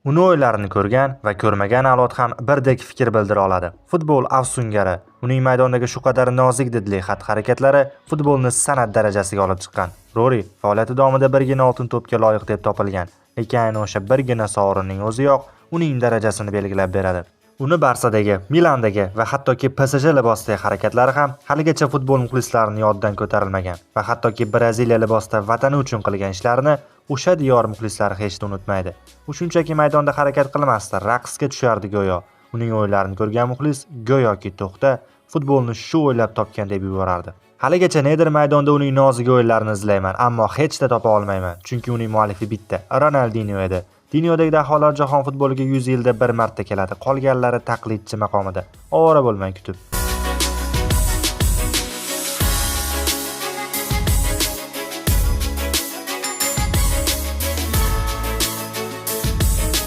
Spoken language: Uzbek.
Uni o'yinlarini ko'rgan va ko'rmagan avlod ham birdek fikr bildira oladi. Futbol afsungari, uning maydondagi shu qadar nozik didli xatti-harakatlari futbolni san'at darajasiga olib chiqqan. Ro'ri faoliyati davomida birgina oltin to'pga loyiq deb topilgan, lekin ayni o'sha birgina sovrinning o'ziyoq uning darajasini belgilab beradi. Uni Barsadagi, Milandagi va hattoki PSG libosidagi harakatlari ham haligacha futbol muxlislarining yodidan ko'tarilmagan va hattoki Braziliya libosida vatani uchun qilgan ishlarini o'sha diyor muxlislari hech unutmaydi. U shunchaki maydonda harakat qilmasdi, raqsga tushardi go'yo. Uning o'yinlarini ko'rgan muxlis go'yoki to'xta, futbolni shu o'ylab topgan deb yuborardi. Haligacha nedir maydonda uning nozik o'yinlarini izlayman, ammo hech da topa olmayman, chunki uning muallifi bitta, Ronaldinho edi. Dunyodagi daholar jahon futboliga 100 yilda bir marta keladi, qolganlari taqlidchi maqomida. Ovora bo'lmang kutib.